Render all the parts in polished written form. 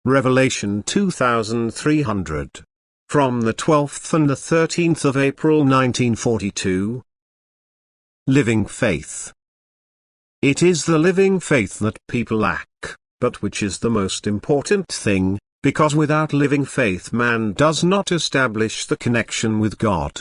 Revelation 2300. From the 12th and the 13th of April 1942. Living faith. It is the living faith that people lack, but which is the most important thing, because without living faith man does not establish the connection with God.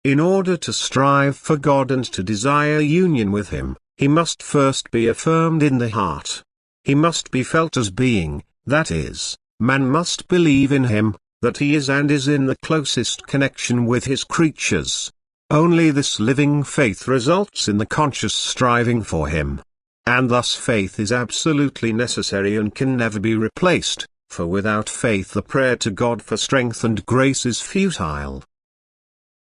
In order to strive for God and to desire union with Him, he must first be affirmed in the heart. He must be felt as being, that is, man must believe in Him, that he is and is in the closest connection with his creatures. Only this living faith results in the conscious striving for Him. And thus faith is absolutely necessary and can never be replaced, for without faith the prayer to God for strength and grace is futile.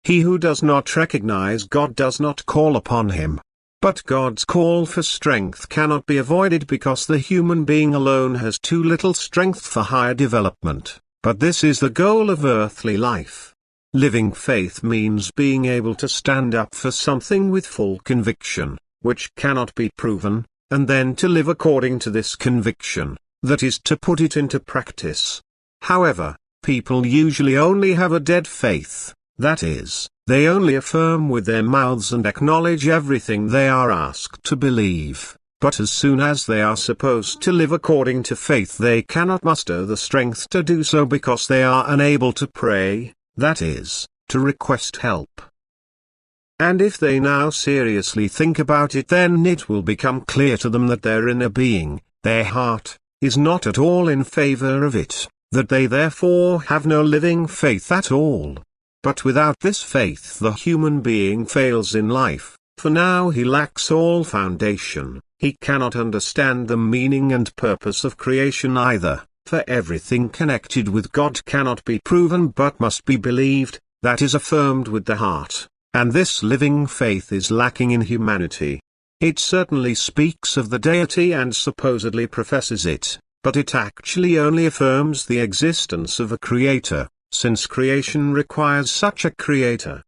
He who does not recognize God does not call upon Him. But God's call for strength cannot be avoided because the human being alone has too little strength for higher development, but this is the goal of earthly life. Living faith means being able to stand up for something with full conviction, which cannot be proven, and then to live according to this conviction, that is to put it into practice. However, people usually only have a dead faith, that is, they only affirm with their mouths and acknowledge everything they are asked to believe, but as soon as they are supposed to live according to faith they cannot muster the strength to do so because they are unable to pray, that is, to request help. And if they now seriously think about it, then it will become clear to them that their inner being, their heart, is not at all in favor of it, that they therefore have no living faith at all. But without this faith the human being fails in life, for now he lacks all foundation, he cannot understand the meaning and purpose of creation either, for everything connected with God cannot be proven but must be believed, that is affirmed with the heart, and this living faith is lacking in humanity. It certainly speaks of the deity and supposedly professes it, but it actually only affirms the existence of a creator, since creation requires such a creator.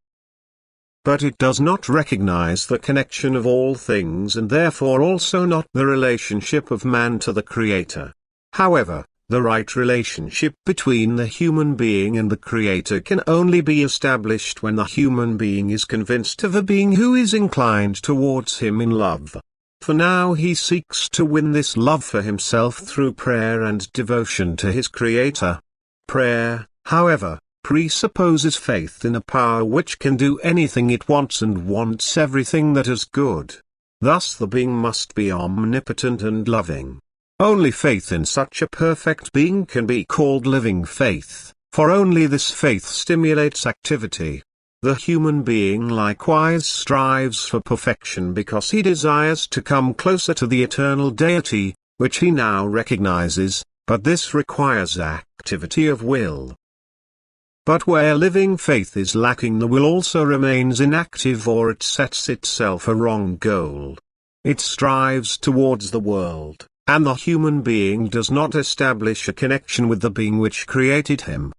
But it does not recognize the connection of all things and therefore also not the relationship of man to the creator. However, the right relationship between the human being and the creator can only be established when the human being is convinced of a being who is inclined towards him in love. For now he seeks to win this love for himself through prayer and devotion to his creator. Prayer, however, presupposes faith in a power which can do anything it wants and wants everything that is good. Thus the being must be omnipotent and loving. Only faith in such a perfect being can be called living faith, for only this faith stimulates activity. The human being likewise strives for perfection because he desires to come closer to the eternal deity, which he now recognizes, but this requires activity of will. But where living faith is lacking, the will also remains inactive, or it sets itself a wrong goal. It strives towards the world, and the human being does not establish a connection with the being which created him.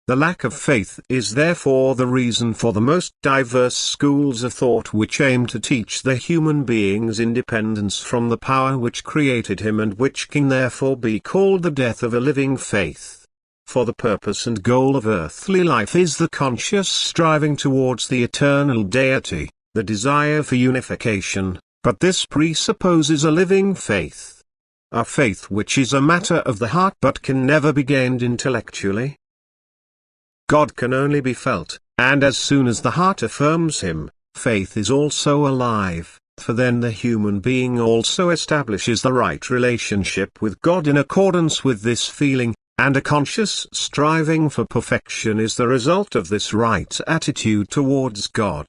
The lack of faith is therefore the reason for the most diverse schools of thought which aim to teach the human being's independence from the power which created him, and which can therefore be called the death of a living faith. For the purpose and goal of earthly life is the conscious striving towards the eternal deity, the desire for unification, but this presupposes a living faith. A faith which is a matter of the heart but can never be gained intellectually. God can only be felt, and as soon as the heart affirms Him, faith is also alive, for then the human being also establishes the right relationship with God in accordance with this feeling, and a conscious striving for perfection is the result of this right attitude towards God.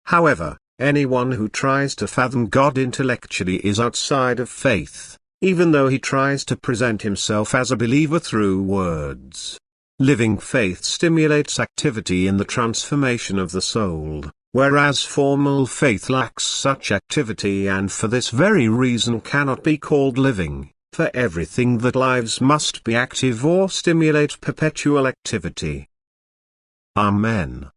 However, anyone who tries to fathom God intellectually is outside of faith, even though he tries to present himself as a believer through words. Living faith stimulates activity in the transformation of the soul, whereas formal faith lacks such activity and for this very reason cannot be called living, for everything that lives must be active or stimulate perpetual activity. Amen.